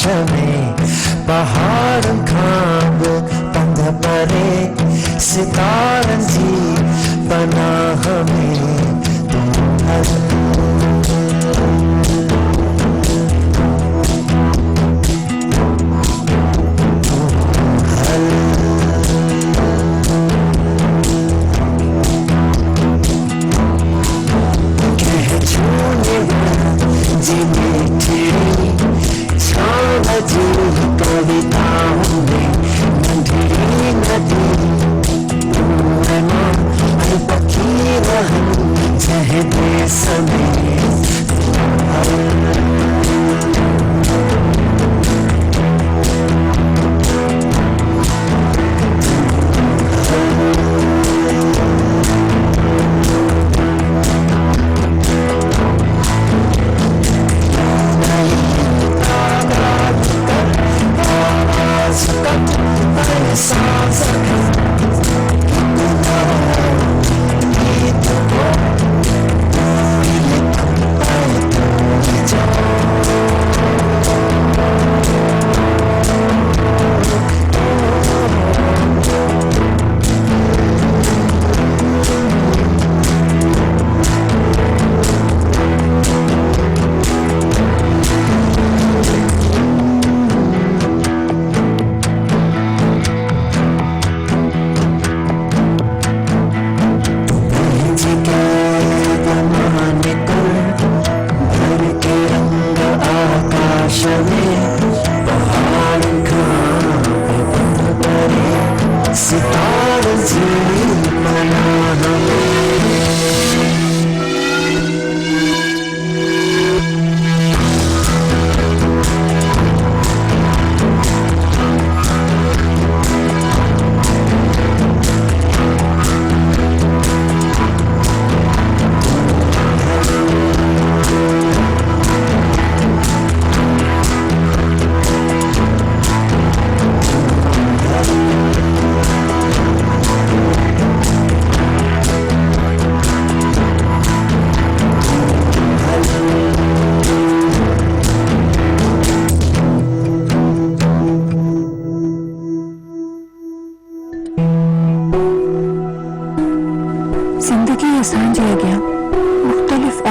में पहाड़ खाब पंध परे सितारन जी पनाह में जी मीठी छाव जी कविताओं में नंढी नदी पखी रहन जहदे समय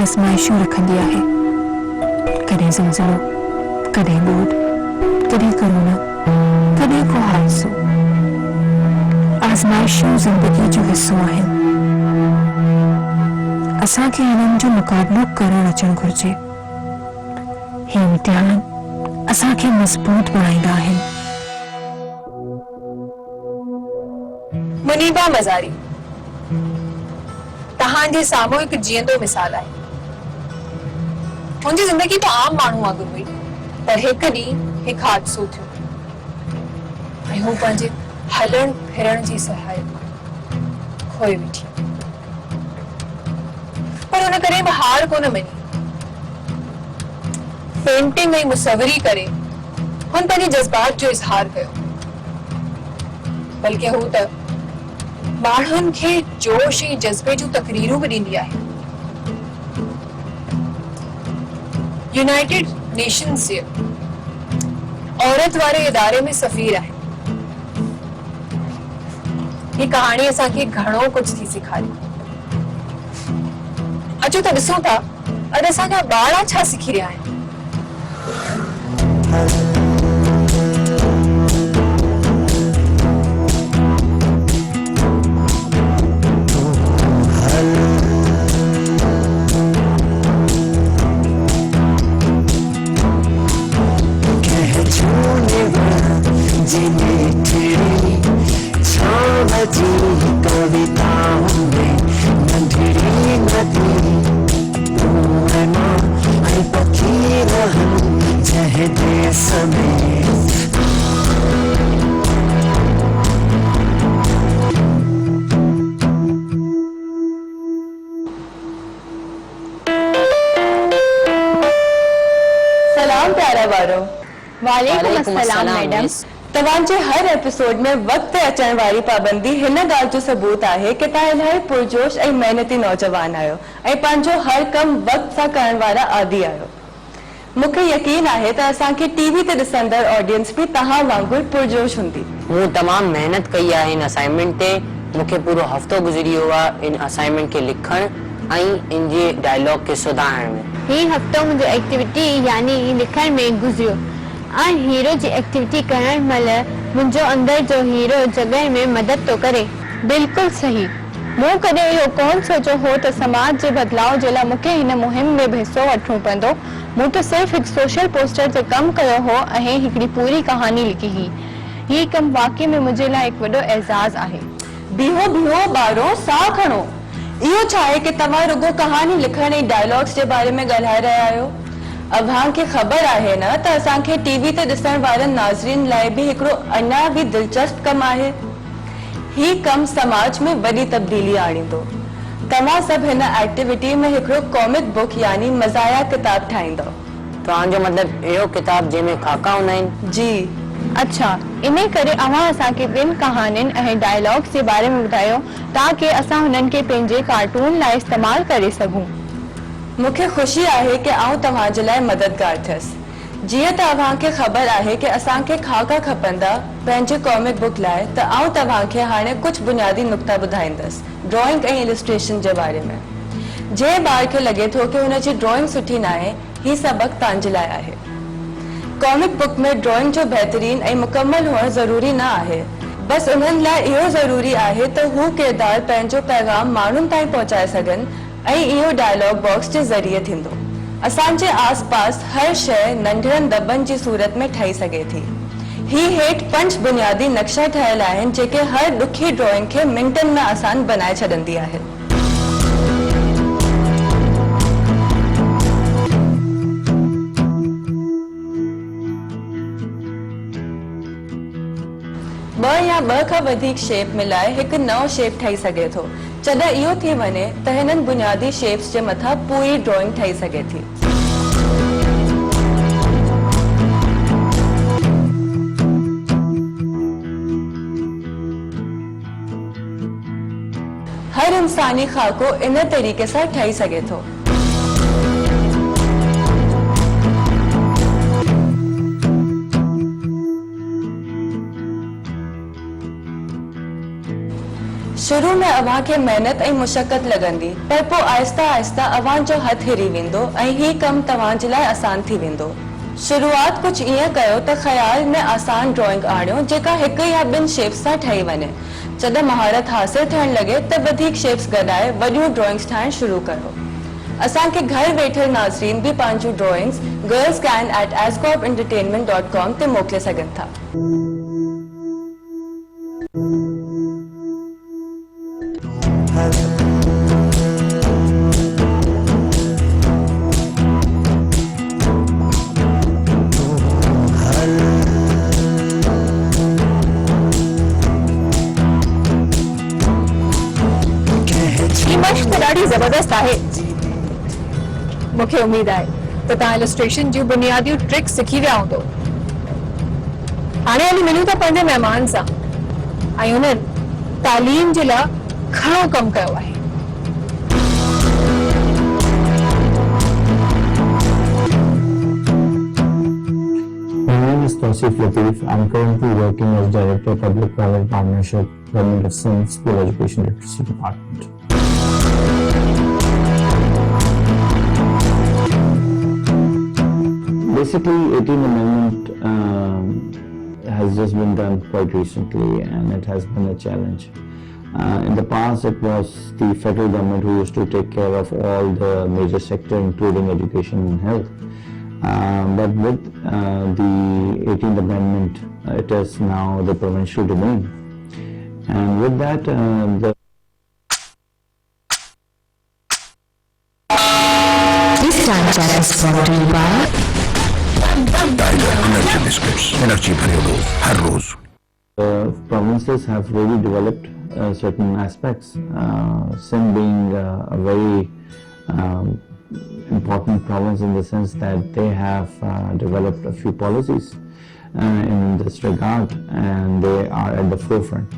आजमाइशों रखंदी आहे। कॾहिं ज़लज़लो, कॾहिं ॿोॾि, कॾहिं करोना, कॾहिं को हादसो। आजमाइशूं ज़िंदगी जो हिस्सो आहिनि। असांखे हिननि जो मुक़ाबिलो करणु अचणु घुरिजे। ही इम्तिहान असांखे मज़बूत बणाईंदा आहिनि। मुनीबा मज़ारी तहांजे साम्हूं हिकु जीअंदो मिसाल आहे। मुंहिंजी ज़िंदगी तो आम माण्हू वांगुरु हुई, पर हिकु ॾींहुं हिकु हादसो थियो ऐं हू पंहिंजे हलण फिरण जी सहायता खोए वेठी। पर हुन करे बि हार कोन मनी। पेंटिंग ऐं मुसवरी करे हुन पंहिंजे जज़्बात जो इज़हार कयो, बल्कि हू त माण्हुनि खे जोश ऐं जज़्बे जूं तकरीरूं बि ॾींदी आहे। यूनाइटेड नेशंस जे औरत वारे इदारे में सफ़ीर आहे। ही कहाणी असांखे घणो कुछ थी सेखारी। अचो त ॾिसूं था अॼु असांजा ॿार छा सिखी रहिया आहिनि। कविताओं में नंढड़ी नदी पखी रहन जहदे समय। सलाम प्यारा वारो। वालेकुम अस्सलाम मैडम। तव्हांजे हर एपिसोड में वक्त अचण वारी पाबंदी हिन ॻाल्हि जो सबूत आहे कि तव्हां इलाही पुरजोश ऐं मेहनती नौजवान आहियो ऐं पंहिंजो हर कम वक्त सां करण वारा आदी आहियो। मूंखे यकीन आहे त असांखे टीवी ते ॾिसंदड़ ऑडियंस बि तव्हां वांगुरु पुरजोश हूंदी। मूं तमामु महिनत कई आहे इन असाइनमेंट ते। मूंखे पूरो हफ़्तो गुज़री वियो आहे इन असाइनमेंट खे लिखण ऐं इन जे डायलॉग खे सुधारण में। ही हफ़्तो मुंहिंजो एक्टिविटी यानी लिखण में गुज़रियो ऐं हीरो जी एक्टिविटी करण महिल मुंहिंजो अंदर जो हीरो जॻहि में मदद थो करे। बिल्कुलु सही। मूं कॾहिं इहो कोन सोचियो हो त समाज जे बदिलाव जे लाइ मूंखे हिन मुहिम में बि हिसो वठिणो पवंदो। मूं त सिर्फ़ु हिकु सोशल पोस्टर ते कमु कयो हो ऐं हिकिड़ी पूरी कहानी लिखी हुई। हीउ कमु वाक़ई में मुंहिंजे लाइ हिकु वॾो एज़ाज़ आहे। बीहो बीहो ॿारो साह खणो। इहो छा आहे कि तव्हां रुगो कहानी लिखण ऐं डायलॉग्स जे बारे में ॻाल्हाए रहिया आहियो? अव्हां खे ख़बर आहे न त असांखे टीवी ते ॾिसण वारनि नाज़रीन लाइ बि हिकिड़ो अञा बि दिलचस्प कमु आहे। ही कमु समाज में वॾी तब्दीली आणींदो। तव्हां सभु हिन एक्टिविटी में हिकिड़ो कॉमिक बुक यानी मज़ाया किताब ठाहींदव। तव्हांजो मतिलबु अहिड़ो किताब जंहिंमें खाका हूंदा आहिनि? जी। अच्छा, इन करे अव्हां असांखे ॿिनि कहानियुनि ऐं डायलॉग्स जे बारे में ॿुधायो ताकि असां हुननि खे पंहिंजे कार्टून लाइ इस्तेमालु करे सघूं। मूंखे ख़ुशी आहे कि आउं तव्हांजे लाइ मददगार थियसि। जीअं त अव्हांखे ख़बर आहे कि असांखे खाका खपंदा पंहिंजे कॉमिक बुक लाइ, त आउं तव्हांखे हाणे कुझु बुनियादी नुक़्ता ॿुधाईंदसि ड्रॉइंग ऐं इलस्ट्रेशन जे बारे में। जंहिं ॿार खे लॻे थो कि हुनजी ड्रॉइंग सुठी न आहे, ही सबक़ तव्हांजे लाइ आहे। कॉमिक बुक में ड्रॉइंग जो बहितरीन ऐं मुकम्मल हुअणु ज़रूरी न आहे। बसि उन्हनि लाइ इहो ज़रूरी आहे त हू किरदार पंहिंजो पैगाम माण्हुनि ताईं पहुचाए सघनि ऐं इहो डायलॉग बॉक्स जे ज़रिए थींदो। असांजे आस पास हर शइ नंढड़नि दॿनि जी सूरत में ठही सघे थी। ही हेठि 5 बुनियादी नक्शा ठहियल आहिनि जेके हर ॾुखी ड्रॉइंग खे मिंटनि में आसान बनाए छॾंदी आहे। ॿ या ॿ खां वधीक शेप मिलाए हिकु नओं शेप ठही सघे थो। जॾहिं इहो थी वञे त हिननि बुनियादी शेप्स जे मथां पूरी ड्रॉइंग ठही सघे थी। हर इंसानी खाको इन तरीक़े सां ठही सघे थो। शुरू में अव्हां खे मेहनत ऐं मुशक़त लॻंदी, पर पोइ आहिस्ता आहिस्ता अव्हां जो हथ हिरी वेंदो ऐं ही कमु तव्हां जे लाइ आसान थी वेंदो। शुरूआत कुझु ईअं कयो त ख़्याल में आसान ड्रॉइंग आणियो जेका हिकु या ॿिनि शेप्स सां ठही वञे। जॾहिं महारत हासिल थियण लॻे त वधीक शेप्स गॾाए वॾियूं ड्रॉइंग्स ठाहिण शुरू कयो। असांखे घर वेठल नाज़रीन बि पंहिंजूं ड्रॉइंग्स girlscan@ascorpentertainment.com ते मोकिले सघनि था। ॾाढी ज़बरदस्त आहे। मूंखे उम्मीद आहे त तव्हां इलस्ट्रेशन जूं बुनियादी ट्रिक्स सिखी विया हूंदो। हाणे हली मिलूं था पंहिंजे महिमान सां ऐं उन्हनि तालीम जे लाइ घणो कमु कयो आहे। My name is Tausif Latif. I'm currently working as Director of Public-Private Partnership, Government of Sindh School Education Literacy Department. Basically, 18th Amendment has just been done quite recently, and it has been a challenge. In the past, it was the federal government who used to take care of all the major sector, including education and health. But with the 18th Amendment, it is now the provincial domain. And with that, This time chat is brought to you by tiger energy biscuits, energy भरे दो हर रोज। provinces have really developed certain aspects. Sindh being a very important province in the sense that they have developed a few policies in this regard, and they are at the forefront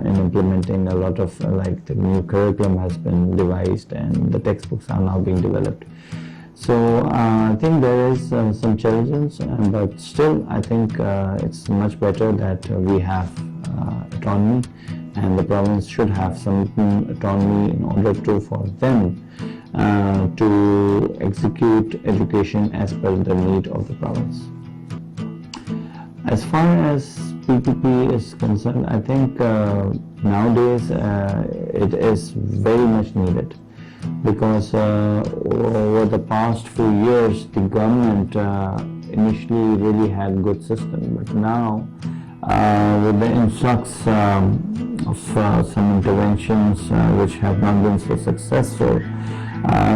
in implementing a lot of like the new curriculum has been devised and the textbooks are now being developed. So I think there is some challenges, but still I think it's much better that we have autonomy, and the province should have some autonomy in order to for them to execute education as per the need of the province. As far as PPP is concerned, I think nowadays it is very much needed, because over the past few years the government initially really had good system, but now with the influx of some interventions which have not been so successful,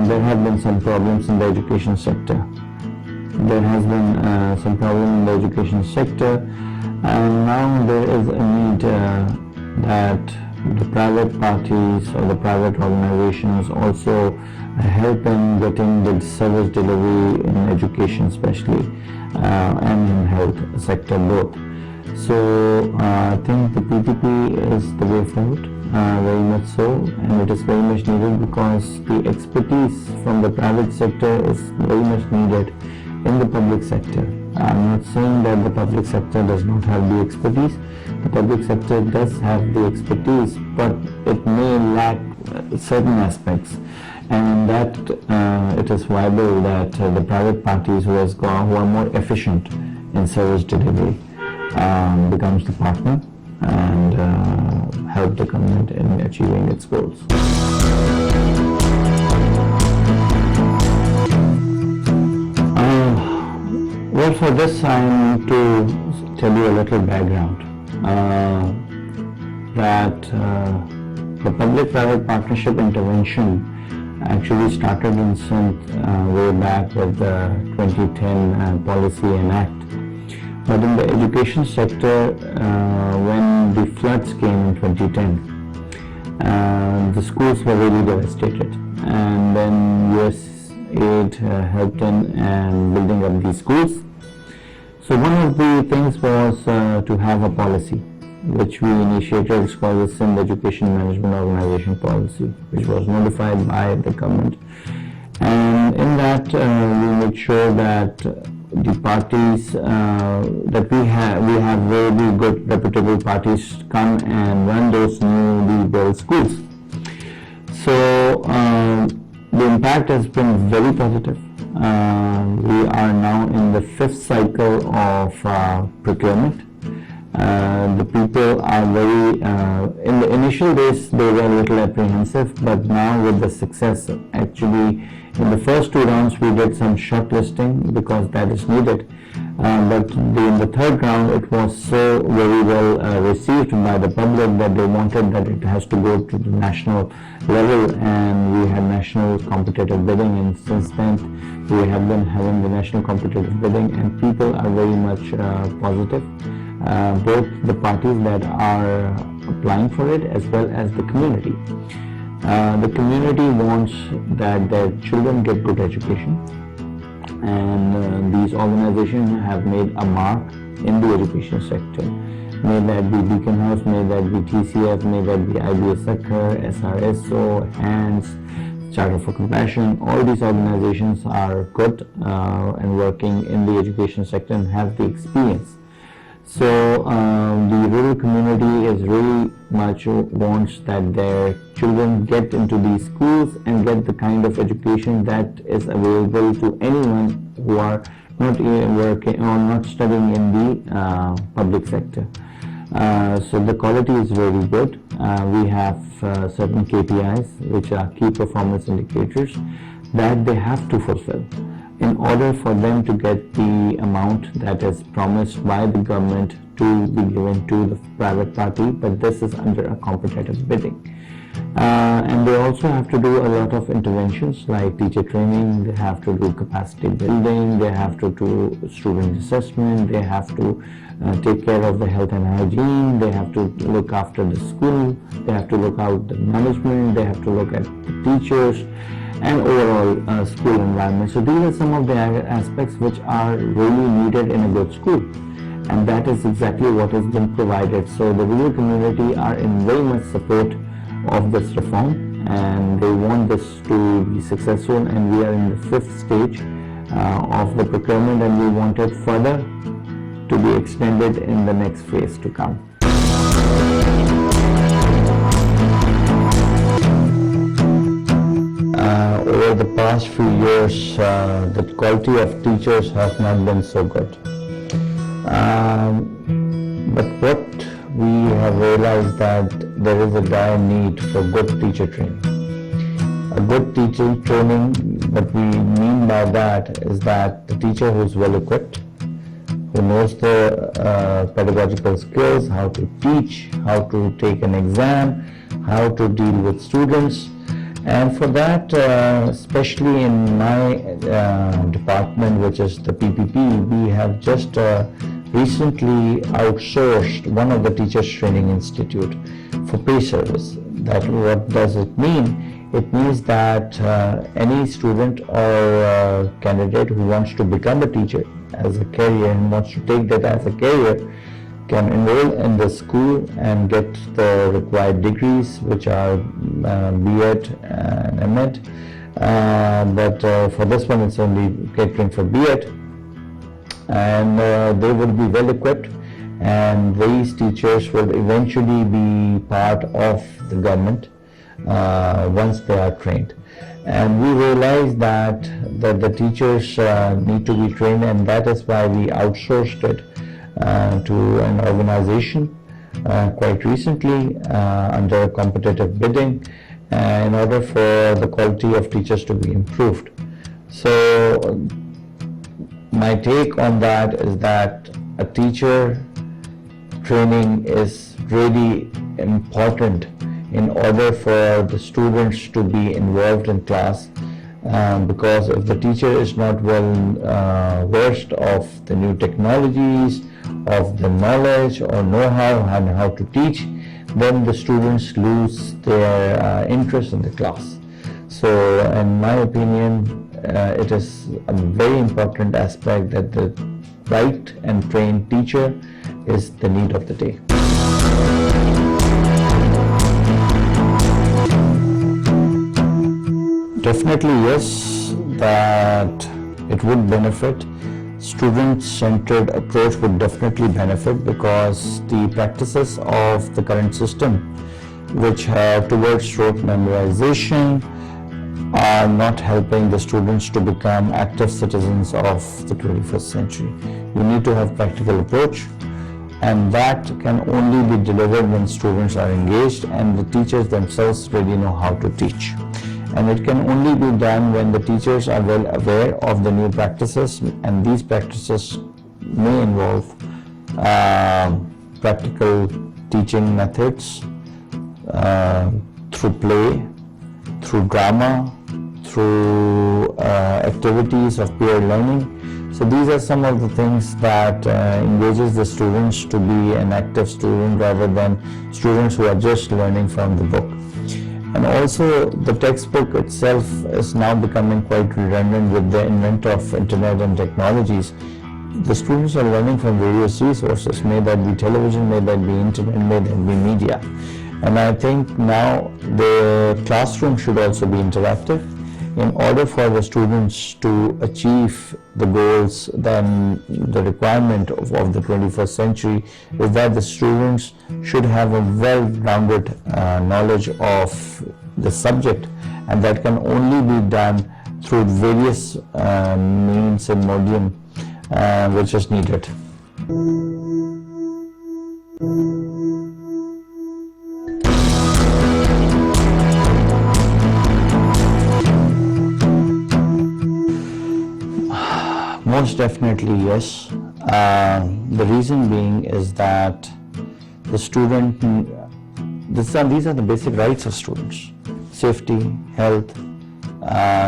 there have been some problems in the education sector. There has been some problem in the education sector, and now there is a need that the private parties or the private organizations also help in getting the service delivery in education especially, and in health sector both. So I think the PPP is the way forward, very much so, and it is very much needed because the expertise from the private sector is very much needed in the public sector. I'm not saying that the public sector does not have the expertise. The public sector does have the expertise, but it may lack certain aspects, and that it is viable that the private parties who are more efficient in service delivery becomes the partner and help the government in achieving its goals. Well, for this I need to tell you a little background, that the public-private partnership intervention actually started in some way back with the 2010 policy and act. But in the education sector, when the floods came in 2010, the schools were really devastated, and then USAID helped in and building up these schools. So one of the things was to have a policy which we initiated. It's called the Sindh Education Management Organization Policy, which was notified by the government, and in that we made sure that the parties that we have very good reputable parties come and run those newly built schools. So the impact has been very positive. We are now in the 5th cycle of procurement. The people are very, in the initial days they were a little apprehensive, but now with the success, actually in the first 2 rounds we did some shortlisting because that is needed, but in the 3rd round it was so very well received by the public that they wanted that it has to go to the national level, and we had national competitive bidding, and since then we have been having the national competitive bidding, and people are very much positive, both the parties that are applying for it as well as the community. The community wants that their children get good education, and these organizations have made a mark in the education sector. May that be Beacon House, may that be TCF, may that be IBS Sakhar, SRSO, HANDS, Charter for Compassion. All these organizations are good and working in the education sector and have the experience. So the rural community is really much wants that their children get into these schools and get the kind of education that is available to anyone who are not working or not studying in the public sector. So the quality is very good. We have certain KPIs, which are key performance indicators, that they have to fulfill in order for them to get the amount that is promised by the government to be given to the private party, but this is under a competitive bidding. And they also have to do a lot of interventions like teacher training, they have to do capacity building, they have to do student assessment, they have to take care of the health and hygiene, they have to look after the school, they have to look out the management, they have to look at the teachers and overall school environment. So these are some of the aspects which are really needed in a good school, and that is exactly what has been provided. So the rural community are in very much support of this reform, and they want this to be successful, and we are in the 5th stage of the procurement, and we want it further to be extended in the next phase to come. Over the past few years, the quality of teachers has not been so good. But what we have realized that there is a dire need for good teacher training. A good teacher training, what we mean by that is that the teacher who is well equipped, who knows the pedagogical skills, how to teach, how to take an exam, how to deal with students. And for that, especially in my department, which is the PPP, we have just recently outsourced one of the teachers training institute for pay service. That what does it mean? It means that any student or candidate who wants to become a teacher as a career and wants to take that as a career can enroll in the school and get the required degrees, which are B.Ed and M.Ed. But for this one, it's only catering for B.Ed. And they will be well equipped, and these teachers will eventually be part of the government once they are trained. And we realize that the teachers need to be trained, and that is why we outsourced it to an organization quite recently under competitive bidding in order for the quality of teachers to be improved. So my take on that is that a teacher training is really important in order for the students to be involved in class, because if the teacher is not well versed of the new technologies, of the knowledge or know-how and how to teach, then the students lose their interest in the class. So in my opinion, it is a very important aspect that the right and trained teacher is the need of the day. Definitely yes, that it would benefit. Student-centered approach would definitely benefit, because the practices of the current system, which have towards rote memorization, are not helping the students to become active citizens of the 21st century. You need to have practical approach, and that can only be delivered when students are engaged and the teachers themselves really know how to teach. And it can only be done when the teachers are well aware of the new practices, and these practices may involve practical teaching methods through play, through drama, through activities of peer learning. So these are some of the things that engages the students to be an active student rather than students who are just learning from the book. And also the textbook itself is now becoming quite redundant with the advent of internet and technologies. The students are learning from various resources, may that be television, may that be internet, may that be media. And I think now the classroom should also be interactive. In order for the students to achieve the goals, then the requirement of the 21st century is that the students should have a well-rounded knowledge of the subject, and that can only be done through various means and medium which is needed. Most definitely yes. The reason being is that the student, these are the basic rights of students: safety, health,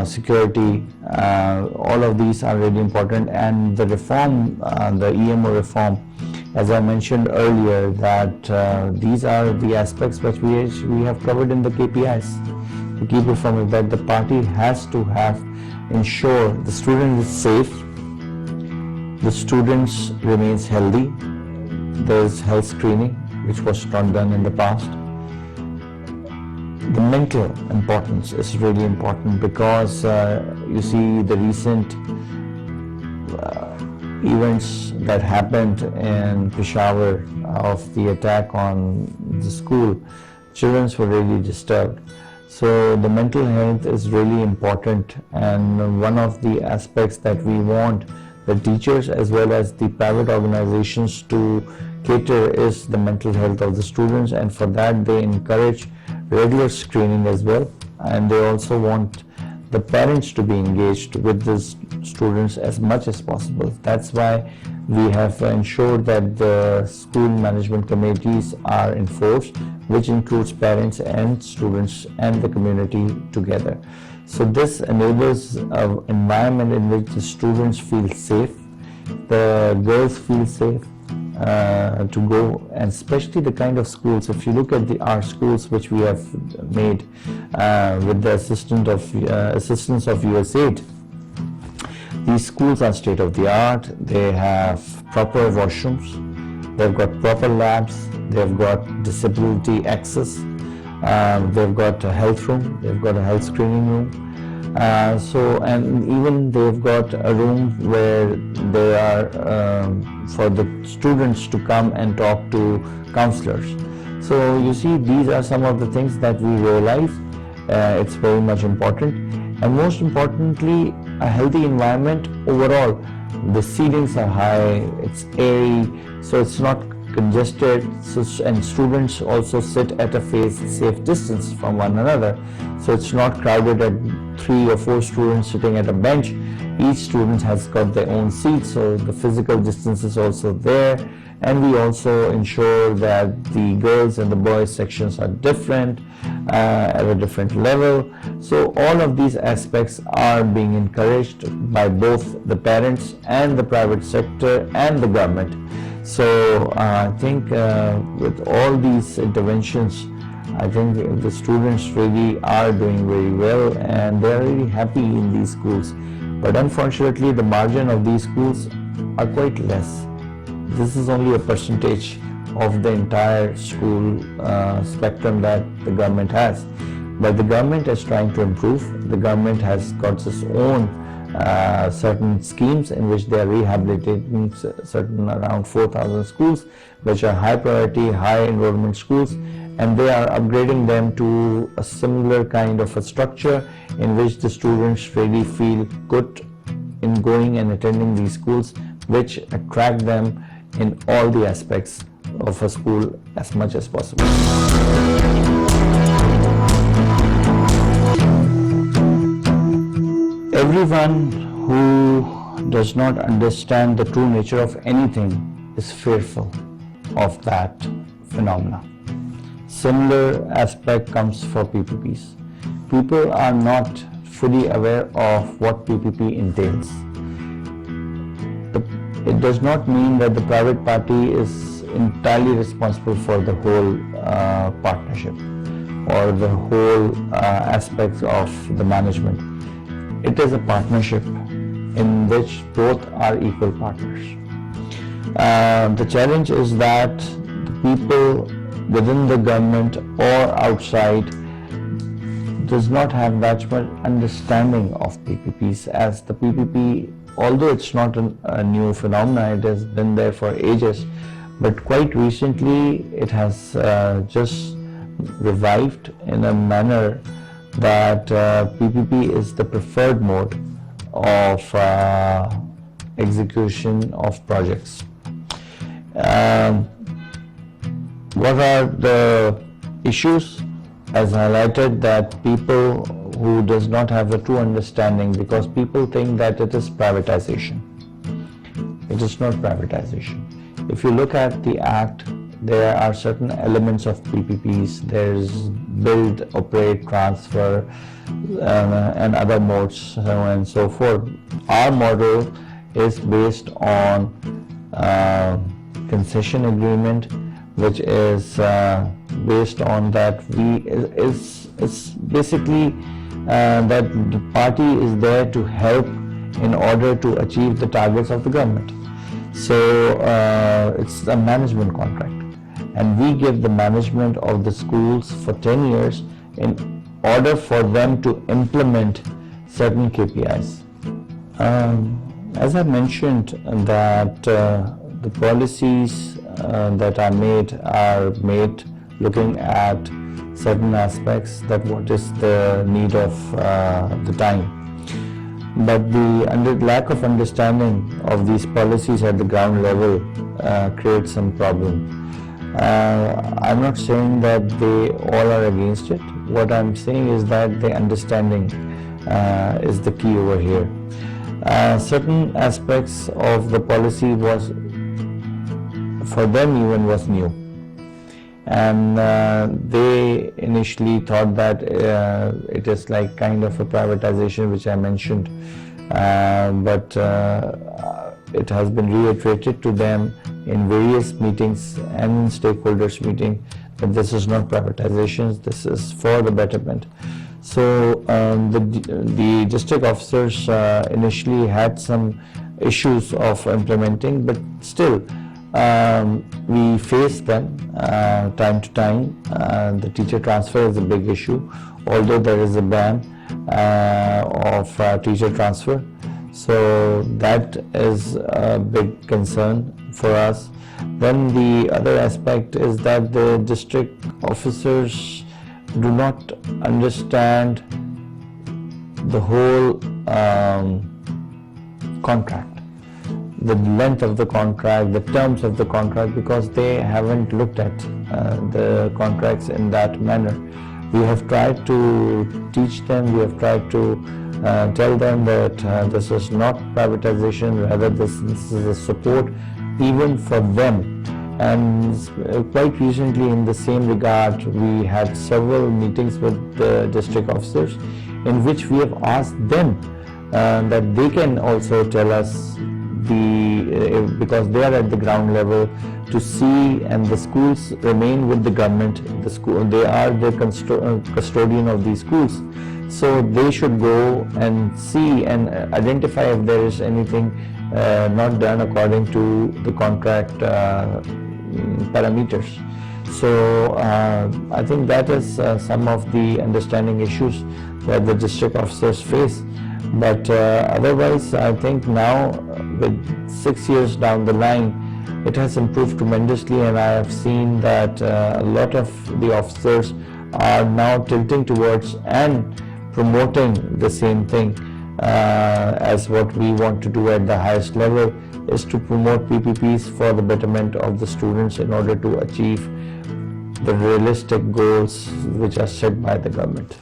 security. All of these are really important, and the reform, the EMO reform, as I mentioned earlier, that these are the aspects which we have covered in the KPIs. The key performance that the party has to ensure the student is safe, the students remains healthy, there is health screening which was not done in the past. the mental importance is really important, because you see the recent events that happened in Peshawar of the attack on the school. Children were really disturbed. So the mental health is really important, and one of the aspects that we want the teachers as well as the private organizations to cater is the mental health of the students, and for that they encourage regular screening as well, and they also want the parents to be engaged with the students as much as possible. That's why we have ensured that the school management committees are in force, which includes parents and students and the community together. So this enables an environment in which the students feel safe, the girls feel safe to go, and especially the kind of schools. If you look at our schools which we have made with the assistance of USAID, these schools are state of the art. They have proper washrooms, they've got proper labs, they've got disability access, they've got a health room, they've got a health screening room. And even they've got a room where they are for the students to come and talk to counselors. So you see, these are some of the things that we realize it's very much important, and most importantly, a healthy environment overall. The ceilings are high, it's airy, so it's not congested, and students also sit at a safe distance from one another, so it's not crowded at 3 or 4 students sitting at a bench. Each student has got their own seat, so the physical distance is also there, and we also ensure that the girls and the boys sections are different at a different level. So all of these aspects are being encouraged by both the parents and the private sector and the government. So I think with all these interventions, I think the students really are doing very well, and they are really happy in these schools. But unfortunately, the margin of these schools are quite less. This is only a percentage of the entire school spectrum that the government has. But the government is trying to improve. The government has got its own certain schemes in which they are rehabilitating certain around 4,000 schools, which are high priority, high enrollment schools, and they are upgrading them to a similar kind of a structure in which the students really feel good in going and attending these schools, which attract them in all the aspects of a school as much as possible. Everyone who does not understand the true nature of anything is fearful of that phenomena. Similar aspect comes for PPPs. People are not fully aware of what PPP entails. It does not mean that the private party is entirely responsible for the whole partnership or the whole aspects of the management. It is a partnership in which both are equal partners. The challenge is that the people within the government or outside does not have that much understanding of PPPs, as the PPP, although it's not a new phenomenon, it has been there for ages, but quite recently it has just revived in a manner that PPP is the preferred mode of execution of projects. What are the issues? As highlighted, that people who does not have a true understanding, because people think that it is privatization. It is not privatization. If you look at the Act, there are certain elements of PPPs. There's build, operate, transfer, and other modes, so on and so forth. Our model is based on concession agreement, which is based on that it's basically that the party is there to help in order to achieve the targets of the government. So it's a management contract, and we give the management of the schools for 10 years, in order for them to implement certain KPIs. As I mentioned that the policies that are made looking at certain aspects, that what is the need of the time. But the lack of understanding of these policies at the ground level creates some problem. I'm not saying that they all are against it. What I'm saying is that the understanding is the key over here. Certain aspects of the policy was, for them even, was new. And they initially thought that it is like kind of a privatization, which I mentioned, but it has been reiterated to them in various meetings and in stakeholders meeting that this is not privatization, this is for the betterment. So the district officers initially had some issues of implementing, but still we face them time to time. The teacher transfer is a big issue, although there is a ban of teacher transfer. So that is a big concern for us. Then the other aspect is that the district officers do not understand the whole contract, the length of the contract, the terms of the contract, because they haven't looked at the contracts in that manner. We have tried to teach them, we have tried to tell them that this is not privatization, rather this is a support even for them. And quite recently, in the same regard, we had several meetings with the district officers in which we have asked them that they can also tell us because they are at the ground level to see, and the schools remain with the government. The school, they are the custodian of these schools, so they should go and see and identify if there is anything not done according to the contract parameters. So I think that is some of the understanding issues that the district officers face. But otherwise, I think now with 6 years down the line, it has improved tremendously, and I have seen that a lot of the officers are now tilting towards and promoting the same thing as what we want to do at the highest level, is to promote PPPs for the betterment of the students in order to achieve the realistic goals which are set by the government.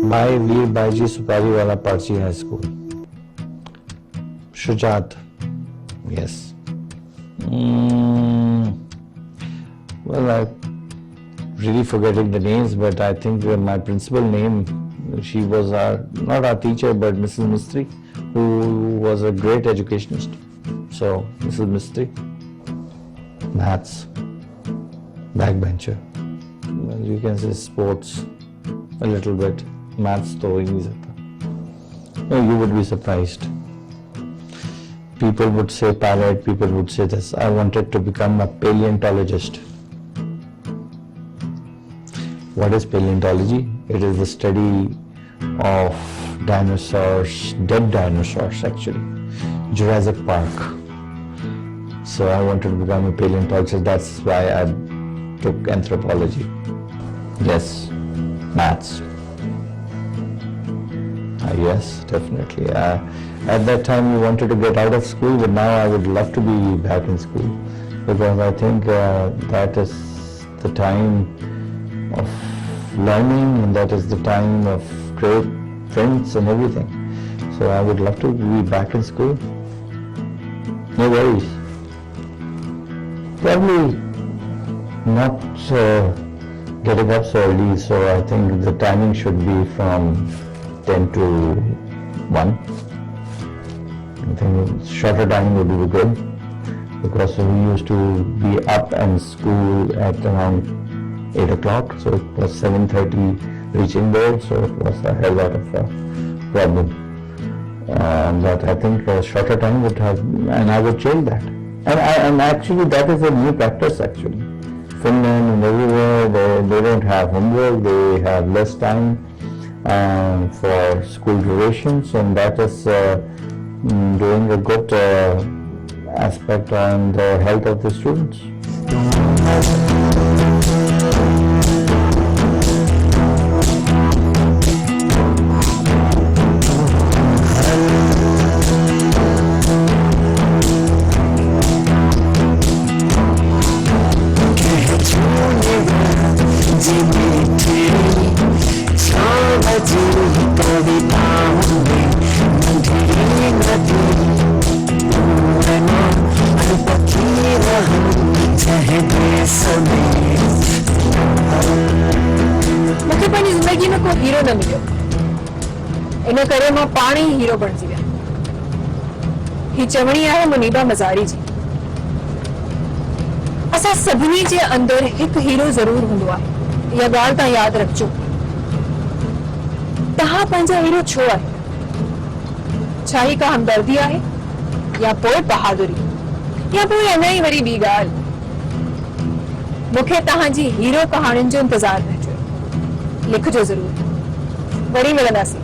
By Veer Baiji Supariwala Parchi High School. Shujat, yes. Well, I'm really forgetting the names, but I think my principal name, she was not our teacher, but Mrs. Mistry, who was a great educationist. So, Mrs. Mistry, maths, backbencher, you can say sports, a little bit. Maths तो हो ही नहीं सकता. No, you would be surprised. People would say parrot, people would say this. I wanted to become a paleontologist. What is paleontology? It is the study of dinosaurs, dead dinosaurs actually, Jurassic Park. So I wanted to become a paleontologist. That's why I took anthropology. Yes, maths. Yes, definitely. At that time we wanted to get out of school, but now I would love to be back in school, because I think that is the time of learning, and that is the time of great friends and everything. So I would love to be back in school. No worries. Probably not getting up so early, so I think the timing should be from 10 to 1. I think shorter timing would be good, because we used to be up and school at around 8 o'clock, so it was 7:30 reaching there, so it was a hell lot of problem. But I think a shorter time would have, and I would change that. And actually that is a new practice actually. Finland and everywhere they don't have homework, they have less time for school durations, and that is doing a good aspect on the health of the students. मूंखे पंहिंजी ज़िंदगी में को hero न मिलियो, इन करे मां पाण ई हीरो बणिजी वियमि। ही चवणी आहे मुनीबा मज़ारी जी। असां सभिनी जे अंदरि हिकु हीरो ज़रूर हूंदो आहे, इहा ॻाल्हि तव्हां यादि रखिजो। तव्हां पंहिंजा हीरो छो आहे? छा ही का हमदर्दी आहे, या पोइ बहादुरी, या पोइ अञा ई वरी ॿी ॻाल्हि? मूंखे तव्हांजी हीरो कहाणियुनि जो इंतज़ारु रहिजो, लिखजो ज़रूर। वरी मिलंदासीं।